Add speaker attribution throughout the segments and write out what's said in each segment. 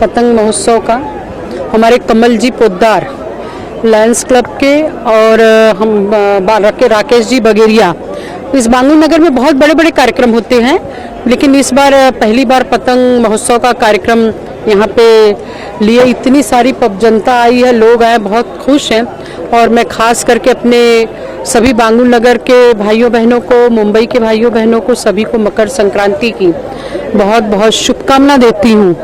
Speaker 1: पतंग महोत्सव का हमारे कमल जी पोद्दार लायंस क्लब के और हम राकेश जी बगेरिया, इस बांगुर नगर में बहुत बड़े बड़े कार्यक्रम होते हैं, लेकिन इस बार पहली बार पतंग महोत्सव का कार्यक्रम यहाँ पे लिए। इतनी सारी जनता आई है, लोग आए, बहुत खुश हैं। और मैं खास करके अपने सभी बांगुर नगर के भाइयों बहनों को, मुंबई के भाइयों बहनों को, सभी को मकर संक्रांति की बहुत बहुत शुभकामना देती हूँ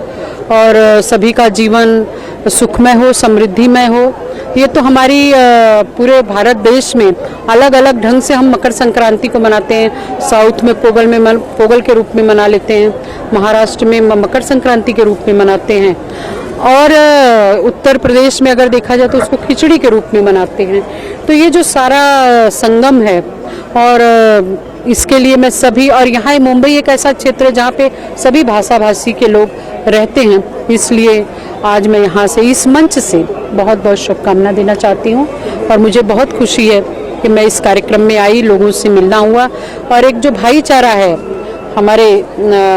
Speaker 1: और सभी का जीवन सुखमय हो, समृद्धिमय हो। ये तो हमारी पूरे भारत देश में अलग अलग ढंग से हम मकर संक्रांति को मनाते हैं। साउथ में पोगल के रूप में मना लेते हैं, महाराष्ट्र में मकर संक्रांति के रूप में मनाते हैं, और उत्तर प्रदेश में अगर देखा जाए तो उसको खिचड़ी के रूप में मनाते हैं। तो ये जो सारा संगम है, और इसके लिए मैं सभी, और यहाँ मुंबई एक ऐसा क्षेत्र है जहाँ पे सभी भाषा भाषी के लोग रहते हैं, इसलिए आज मैं यहाँ से इस मंच से बहुत बहुत शुभकामना देना चाहती हूँ। और मुझे बहुत खुशी है कि मैं इस कार्यक्रम में आई, लोगों से मिलना हुआ, और एक जो भाईचारा है हमारे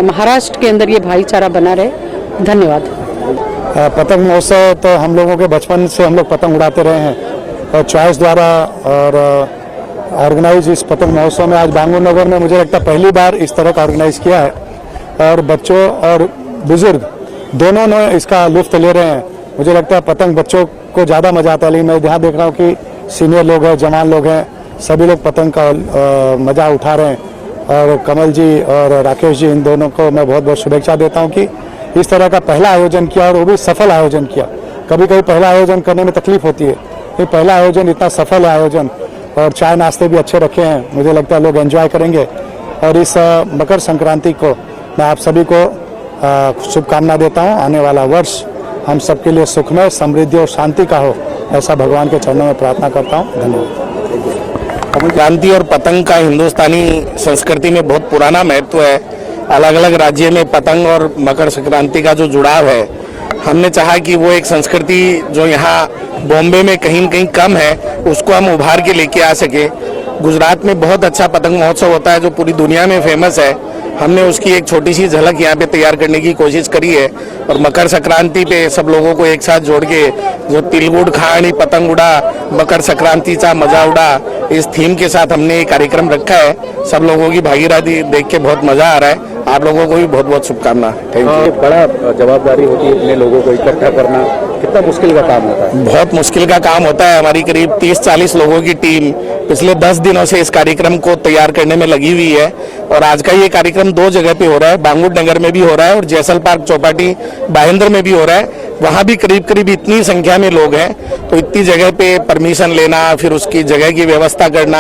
Speaker 1: महाराष्ट्र के अंदर, ये भाईचारा बना रहे। धन्यवाद।
Speaker 2: पतंग महोत्सव तो हम लोगों के बचपन से हम लोग पतंग उड़ाते रहे हैं, और चॉइस द्वारा और ऑर्गेनाइज इस पतंग महोत्सव में आज बांगुर नगर में मुझे लगता है पहली बार इस तरह का ऑर्गेनाइज किया है, और बच्चों और बुजुर्ग दोनों ने इसका लुत्फ ले रहे हैं। मुझे लगता है पतंग बच्चों को ज़्यादा मजा आता है, लेकिन मैं यहाँ देख रहा हूँ कि सीनियर लोग हैं, जवान लोग हैं, सभी लोग पतंग का मजा उठा रहे हैं। और कमल जी और राकेश जी, इन दोनों को मैं बहुत बहुत शुभेच्छा देता हूँ कि इस तरह का पहला आयोजन किया, और वो भी सफल आयोजन किया। कभी कभी पहला आयोजन करने में तकलीफ होती है, ये पहला आयोजन इतना सफल आयोजन, और चाय नाश्ते भी अच्छे रखे हैं। मुझे लगता है लोग एंजॉय करेंगे, और इस मकर संक्रांति को मैं आप सभी को शुभकामना देता हूँ। आने वाला वर्ष हम सबके लिए सुखमय, समृद्धि और शांति का हो, ऐसा भगवान के चरणों में प्रार्थना करता हूँ। धन्यवाद।
Speaker 3: संक्रांति और पतंग का हिंदुस्तानी संस्कृति में बहुत पुराना महत्व है। अलग अलग राज्य में पतंग और मकर संक्रांति का जो जुड़ाव है, हमने चाहा कि वो एक संस्कृति जो यहाँ बॉम्बे में कहीं न कहीं कम है, उसको हम उभार के लेके आ सके। गुजरात में बहुत अच्छा पतंग महोत्सव होता है जो पूरी दुनिया में फेमस है। हमने उसकी एक छोटी सी झलक यहाँ पे तैयार करने की कोशिश करी है, और मकर संक्रांति पे सब लोगों को एक साथ जोड़ के जो तिलगुड़ खानी, पतंग उड़ा, मकर संक्रांति का मजा उड़ा, इस थीम के साथ हमने ये कार्यक्रम रखा है। सब लोगों की भागीदारी देख के बहुत मजा आ रहा है। आप लोगों को भी बहुत बहुत शुभकामना। Thank you.
Speaker 4: बड़ा जवाबदारी होती है इतने लोगों को इकट्ठा करना, कितना मुश्किल का काम होता है?
Speaker 3: बहुत मुश्किल का काम होता है। हमारी करीब 30-40 लोगों की टीम पिछले 10 दिनों से इस कार्यक्रम को तैयार करने में लगी हुई है, और आज का ये कार्यक्रम 2 जगह पे हो रहा है। बांगुर नगर में भी हो रहा है और जैसल पार्क चौपाटी बाहेंद्र में भी हो रहा है। वहाँ भी करीब करीब इतनी संख्या में लोग हैं, तो इतनी जगह पे परमिशन लेना, फिर उसकी जगह की व्यवस्था करना,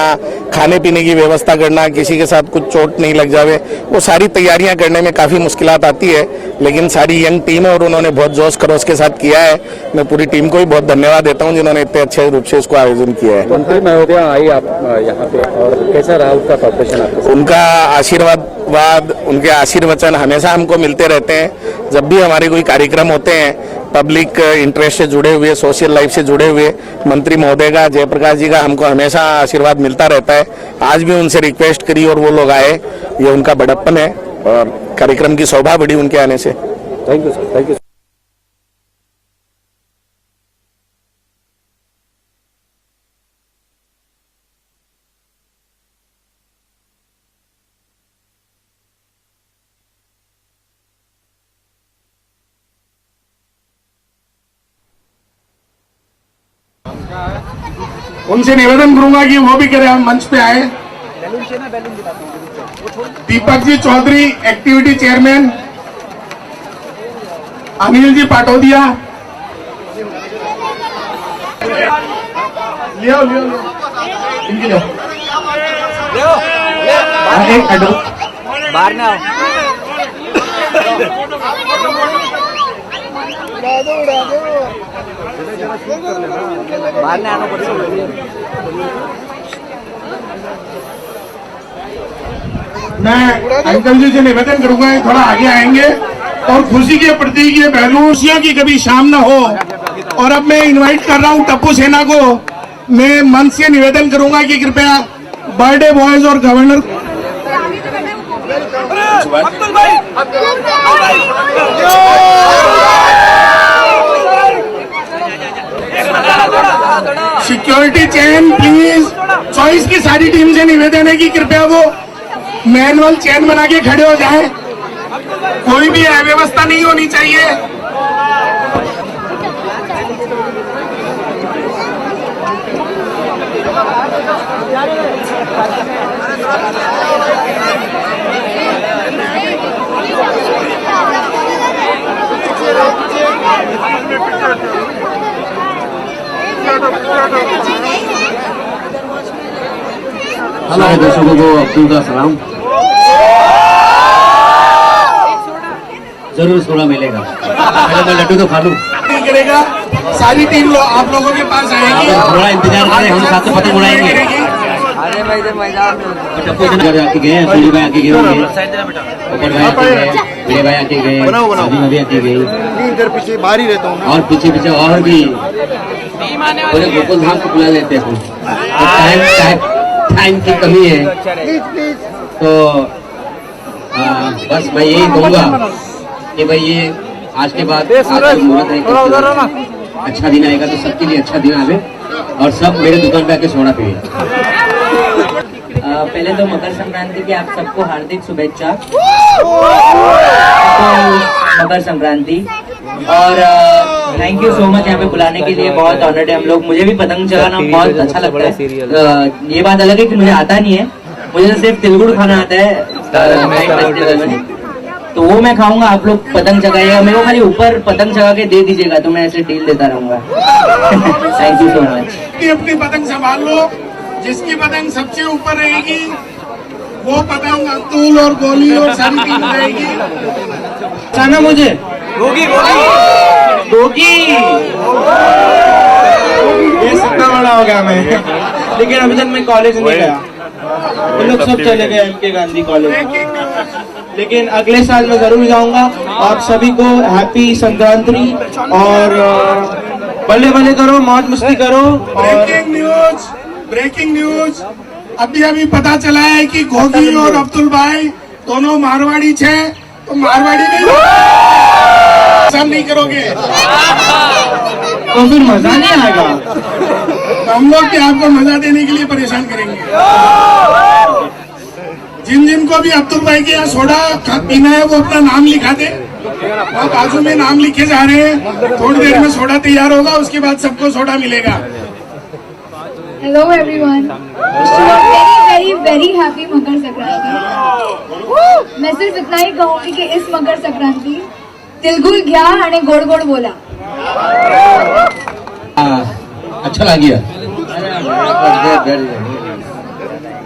Speaker 3: खाने पीने की व्यवस्था करना, किसी के साथ कुछ चोट नहीं लग जावे, वो सारी तैयारियां करने में काफ़ी मुश्किलात आती है। लेकिन सारी यंग टीम है और उन्होंने बहुत जोश खरोश के साथ किया है। मैं पूरी टीम को भी बहुत धन्यवाद देता हूं जिन्होंने इतने अच्छे रूप से इसको आयोजन किया है।
Speaker 4: मंत्री महोदय आई आप यहाँ पे, और कैसा रहा उसका कॉर्पोरेशन आपको?
Speaker 3: उनका आशीर्वाद, उनके आशीर्वचन हमेशा हमको मिलते रहते हैं। जब भी हमारे कोई कार्यक्रम होते हैं, पब्लिक इंटरेस्ट से जुड़े हुए, सोशल लाइफ से जुड़े हुए, मंत्री महोदय का, जयप्रकाश जी का हमको हमेशा आशीर्वाद मिलता रहता है। आज भी उनसे रिक्वेस्ट करी और वो लोग आए, ये उनका बड़प्पन है, और कार्यक्रम की शोभा बढ़ी उनके आने से।
Speaker 4: Thank you sir, thank you.
Speaker 5: उनसे निवेदन करूंगा कि वो भी करें, मंच पे आए। दीपक जी चौधरी एक्टिविटी चेयरमैन, अनिल जी पाटोदिया, लियो इनकी लियो
Speaker 6: बाहर ना आना
Speaker 5: मैं अंकल जी से निवेदन करूंगा थोड़ा आगे आएंगे, और खुशी के प्रतीक ये बैलूसिया की कभी शाम ना हो। और अब मैं इनवाइट कर रहा हूं टप्पू सेना को। मैं मंच से निवेदन करूंगा कि कृपया बर्थडे बॉयज और गवर्नर
Speaker 6: अब्दुल भाई
Speaker 5: सिक्योरिटी चेन प्लीज, चॉइस की सारी टीम से निवेदन है कि कृपया वो मैनुअल चेन बना के खड़े हो जाए, कोई भी अव्यवस्था नहीं होनी चाहिए।
Speaker 6: सारे दर्शकों को अब्दुल का सलाम। जरूर सोना मिलेगा, पहले मैं लड्डू तो खा लूं।
Speaker 5: नहीं करेगा, सारी टीम आप लोगों के पास आएगी,
Speaker 6: थोड़ा इंतजार करें, हम साथ में पतंग उड़ाएंगे। टप्पू घर आके गए, सूर्य भाई आके गए होंगे, ऊपर भाई आके गए, बड़े भाई आके गए, अभी आके गई,
Speaker 2: इधर पीछे बाहर ही रहता हूँ।
Speaker 6: और पीछे और भी पूरे गोकुल धाम को बुला लेते हैं। टाइम की कमी है, तो बस मैं यही कहूँगा कि भाई ये आज के बाद मुहूर्त है, अच्छा दिन आएगा तो सबके लिए अच्छा दिन आवे और सब मेरे दुकान पे आके सोना पिए।
Speaker 7: पहले तो मकर संक्रांति की आप सबको हार्दिक शुभेच्छा। मकर संक्रांति और थैंक यू सो मच यहाँ पे बुलाने के लिए, बहुत ऑनर्ड है हम लोग। मुझे भी पतंग चलाना बहुत अच्छा लगता है। ये बात अलग है कि मुझे आता नहीं है, मुझे तो सिर्फ तिलगुड़ खाना आता है, तो वो मैं खाऊंगा। आप लोग पतंग चगाइएगा, मेरे को खाली ऊपर पतंग चगा के दे दीजिएगा तो मैं ऐसे डील देता रहूंगा। Thank you so much.
Speaker 5: अपनी पतंग संभाल लो, जिसकी पतंग सबसे ऊपर रहेगी वो पतंग अब्दुल और गोली और सारी टीम रहेगी।
Speaker 7: खाना मुझे गोगी
Speaker 8: ये सत्ता बड़ा हो गया मैं, लेकिन अभी तक मैं कॉलेज नहीं गया। वो लोग सब चले गए MK गांधी कॉलेज, लेकिन अगले साल मैं जरूर जाऊंगा। आप सभी को हैप्पी संक्रांति और बल्ले बल्ले करो, मौज मस्ती करो।
Speaker 5: ब्रेकिंग न्यूज अभी पता चला है कि गोगी और अब्दुल भाई दोनों मारवाड़ी थे, तो मारवाड़ी नहीं पसंद नहीं करोगे
Speaker 8: तो फिर मजा नहीं आएगा।
Speaker 5: तो हम लोग क्या आपको मजा देने के लिए परेशान करेंगे। जिन को भी अब्दुल भाई के यहाँ सोडा पीना है वो अपना नाम लिखा दे, वहाँ बाजू में नाम लिखे जा रहे हैं। थोड़ी देर में सोडा तैयार होगा, उसके बाद सबको सोडा मिलेगा।
Speaker 9: Hello everyone. Very very happy Makar Sankranti. मैं सिर्फ इतना ही कहूँगी कि इस मकर संक्रांति तिलगुल घ्या आणि गोड गोड बोला।
Speaker 6: अच्छा लग गया।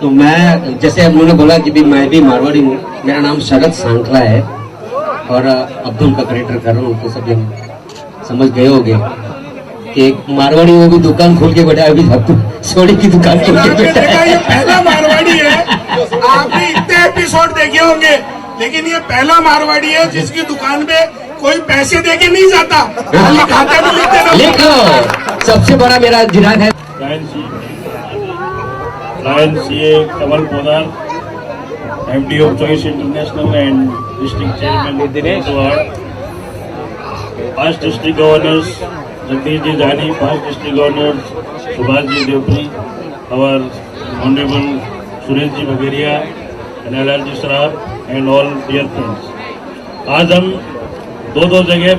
Speaker 6: तो मैं जैसे हम लोगों ने बोला कि मैं भी मारवाड़ी हूँ, मेरा नाम शरद सांखला है और अब्दुल का करेक्टर कर रहा हूँ। तो सब समझ गए होंगे कि मारवाड़ी वो भी दुकान खोल के बैठा, अभी सोडी की दुकान खोल के बैठा है।
Speaker 5: ये पहला मारवाड़ी है, आपने इतने एपिसोड देखे होंगे, लेकिन ये पहला मारवाड़ी है जिसकी दुकान पे कोई पैसे दे के नहीं जाता, खाली खाते में
Speaker 6: लिखो। सबसे बड़ा मेरा ग्राहक है
Speaker 10: Lion CA Kamal Podar, MD of Choice International and District Chairman Dinesh Ward, past District Governors Jagdish Ji Jani, past District Governors Subhash Ji Devpuri, our Honorable Suresh Ji Bagaria and LRG Sarab and all dear friends. आज हम दो जगह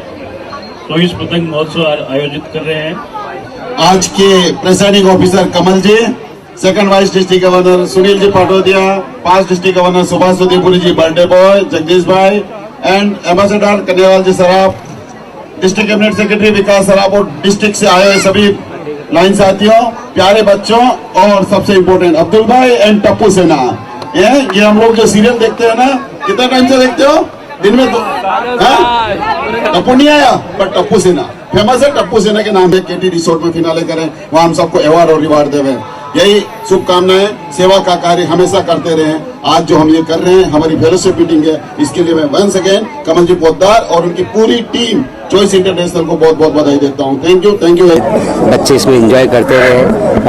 Speaker 10: चौबीस पतंग महोत्सव आयोजित कर रहे हैं।
Speaker 11: आज के presiding officer Kamal ji, second vice district governor Sunil ji Patodia, पांच district governor Subhash Devpuri ji birthday boy Jagdish bhai and ambassador Kanyawal ji Saraf, district cabinet secretary Vikas Saraf और डिस्ट्रिक्ट से आए सभी लाइन साथियों, प्यारे बच्चों और सबसे इम्पोर्टेंट अब्दुल भाई एंड टप्पू सेना। ये हम लोग जो सीरियल देखते हैं ना, कितना टाइम से देखते हो? दिन में टप्पू नहीं आया पर टप्पू सेना फेमस है। टप्पू सेना के नाम पे केटी रिसोर्ट में फिनाले करें, वहाँ हम सबको अवार्ड और रिवार्ड देवे। यही शुभकामनाएं, सेवा का कार्य हमेशा करते रहे। आज जो हम ये कर रहे हैं हमारी फेलोशिप मीटिंग है, इसके लिए मैं वंस अगेन कमल जी पोद्दार और उनकी पूरी टीम चॉइस इंटरनेशनल को बहुत बहुत बधाई देता हूँ। Thank you.
Speaker 6: बच्चे इसमें एंजॉय करते रहे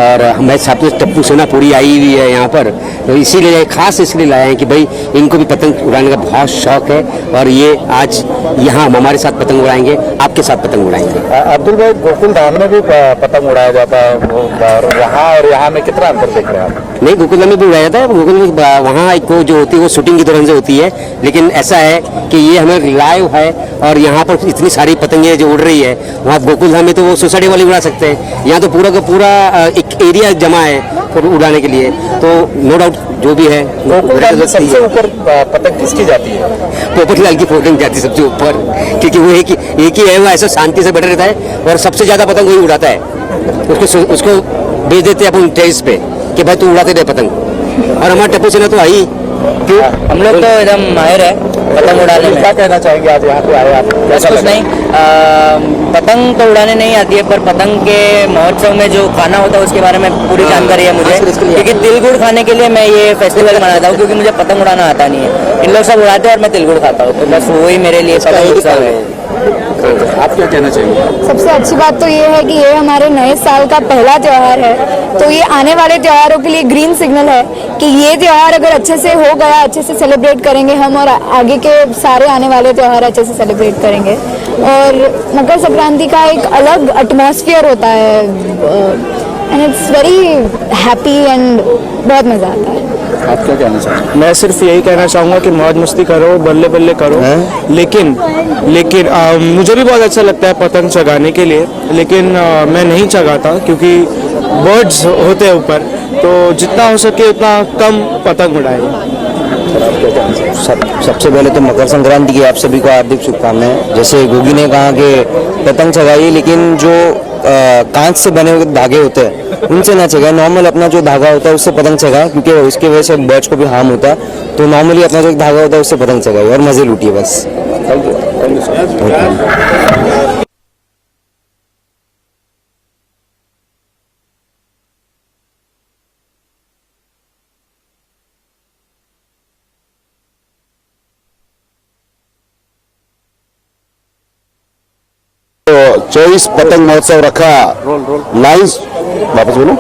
Speaker 6: और हमारे साथ में टप्पू सेना पूरी आई हुई है यहाँ पर, तो इसीलिए खास इसलिए लाए हैं कि भाई इनको भी पतंग उड़ाने का बहुत शौक है और ये आज यहाँ हमारे साथ पतंग उड़ाएंगे, आपके साथ पतंग उड़ाएंगे।
Speaker 4: अब्दुल भाई, गोकुल धाम में भी पतंग उड़ाया जाता है, वहाँ और यहाँ में कितना अंतर देख रहे हैं आप?
Speaker 6: नहीं, गोकुल में भी उड़ाया जाता है। गोकुल में वहाँ एक जो होती है वो शूटिंग की दौरान से होती है, लेकिन ऐसा है कि ये हमें लाइव है और यहाँ पर इतनी सारी पतंगे जो उड़ रही है, वहाँ गोकुल धाम में तो वो सोसाइटी वाले उड़ा सकते हैं, यहाँ तो पूरा का पूरा एक एरिया जमा है उड़ाने के लिए, तो नो डाउट जो भी है।
Speaker 4: गोकुल धाम में सबसे ऊपर पतंग किसकी जाती है?
Speaker 6: पोपटलाल की पतंग जाती है सबसे ऊपर, क्योंकि वो एक ही है, वो ऐसा शांति से बैठा रहता है और सबसे ज्यादा पतंग वही उड़ाता है। उसको भेज देते हैं अपन टेरिस पे कि भाई तू उड़ाते रहे पतंग, और हमारा टप्पू सेना तो आई।
Speaker 7: क्यों? हम लोग तो एकदम माहिर है पतंग उड़ाने में।
Speaker 4: क्या कहना चाहेंगे आज यहाँ पे आए आप?
Speaker 7: कुछ नहीं, पतंग तो उड़ाने नहीं आती है, पर पतंग के महोत्सव में जो खाना होता है उसके बारे में पूरी जानकारी है मुझे, क्योंकि तिल गुड़ खाने के लिए मैं ये फेस्टिवल मनाता हूँ, क्योंकि मुझे पतंग उड़ाना आता नहीं है। इन लोग सब उड़ाते हैं और मैं तिल गुड़ खाता हूँ, तो बस वही मेरे लिए पतंग उत्सव है।
Speaker 4: आप क्या कहना चाहेंगे?
Speaker 9: सबसे अच्छी बात तो ये है कि ये हमारे नए साल का पहला त्योहार है, तो ये आने वाले त्योहारों के लिए ग्रीन सिग्नल है कि ये त्योहार अगर अच्छे से हो गया, अच्छे से सेलिब्रेट करेंगे हम, और आगे के सारे आने वाले त्योहार अच्छे से सेलिब्रेट करेंगे। और मकर संक्रांति का एक अलग एटमॉस्फेयर होता है and it's very happy and बहुत मज़ा आता है।
Speaker 4: आप क्या कहना चाहेंगे?
Speaker 8: मैं सिर्फ यही कहना चाहूँगा कि मौज मस्ती करो, बल्ले बल्ले करो, लेकिन मुझे भी बहुत अच्छा लगता है पतंग चगाने के लिए, लेकिन मैं नहीं चगाता क्योंकि बर्ड्स होते हैं ऊपर, तो जितना हो सके उतना कम पतंग उड़ाएं।
Speaker 6: सबसे पहले तो मकर संक्रांति की आप सभी को हार्दिक शुभकामनाएं। जैसे गोगी ने कहा कि पतंग चगाइए, लेकिन जो कांच से बने हुए धागे होते हैं उनसे ना चगाए, नॉर्मल अपना जो धागा होता है उससे पतंग चगाए, क्योंकि उसकी वजह से बर्ड्स को भी हार्म होता है। तो नॉर्मली अपना जो धागा होता है उससे पतंग चगाइए और मजे लूटिए बस।
Speaker 4: Thank you.
Speaker 11: चौबीस पतंग महोत्सव रखा लाइन्स, वापस बोलो,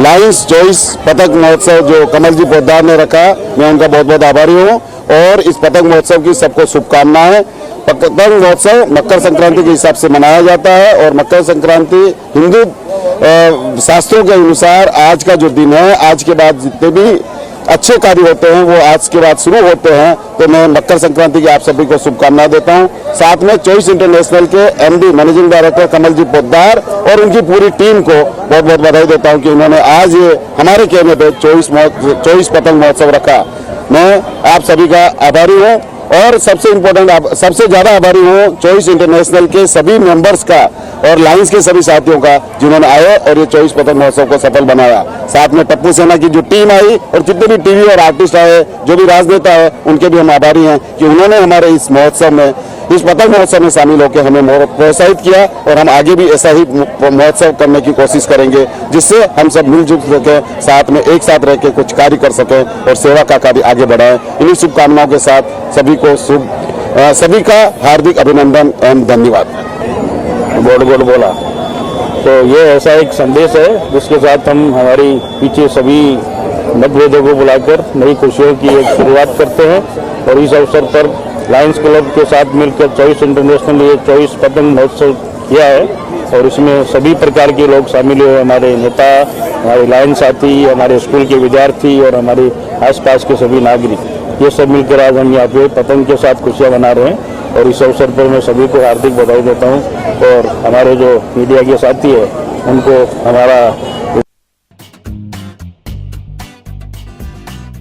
Speaker 11: लाइन्स चौबीस पतंग महोत्सव जो कमल जी पोद्दार ने रखा, मैं उनका बहुत बहुत आभारी हूँ और इस पतंग महोत्सव की सबको शुभकामनाएं। पतंग महोत्सव मकर संक्रांति के हिसाब से मनाया जाता है और मकर संक्रांति हिंदू शास्त्रों के अनुसार आज का जो दिन है, आज के बाद जितने भी अच्छे कार्य होते हैं वो आज के बाद शुरू होते हैं, तो मैं मकर संक्रांति की आप सभी को शुभकामनाएं देता हूं। साथ में चॉइस इंटरनेशनल के एमडी मैनेजिंग डायरेक्टर कमल जी पोद्दार और उनकी पूरी टीम को बहुत बहुत बधाई देता हूं कि उन्होंने आज ये हमारे कहने पे चॉइस पतंग महोत्सव रखा। मैं आप सभी का आभारी हूँ और सबसे इम्पोर्टेंट, सबसे ज्यादा आभारी हूँ चॉइस इंटरनेशनल के सभी मेंबर्स का और लाइन्स के सभी साथियों का, जिन्होंने आए और ये चॉइस पतंग महोत्सव को सफल बनाया। साथ में टप्पू सेना की जो टीम आई और जितने भी टीवी और आर्टिस्ट आए, जो भी राजनेता है, उनके भी हम आभारी हैं कि उन्होंने हमारे इस महोत्सव में, इस पतंग महोत्सव में शामिल होकर हमें प्रोत्साहित किया और हम आगे भी ऐसा ही महोत्सव करने की कोशिश करेंगे, जिससे हम सब मिलजुल सके, साथ में एक साथ रह के कुछ कार्य कर सकें और सेवा का कार्य आगे बढ़ाएं। इन्हीं शुभकामनाओं के साथ सभी को सभी का हार्दिक अभिनंदन एवं धन्यवाद।
Speaker 10: बोल बोला तो ये ऐसा एक संदेश है जिसके साथ हम हमारी पीछे सभी मतभेदों को बुलाकर नई खुशियों की एक शुरुआत करते हैं और इस अवसर पर लायंस क्लब के साथ मिलकर चॉइस इंटरनेशनल ये चॉइस पतंग महोत्सव किया है और इसमें सभी प्रकार के लोग शामिल हुए, हमारे नेता, हमारे लायंस साथी, हमारे स्कूल के विद्यार्थी और हमारे आसपास के सभी नागरिक, ये सब मिलकर आज हम यहाँ पे पतंग के साथ खुशियाँ मना रहे हैं और इस अवसर पर मैं सभी को हार्दिक बधाई देता हूँ और हमारे जो मीडिया के साथी है उनको हमारा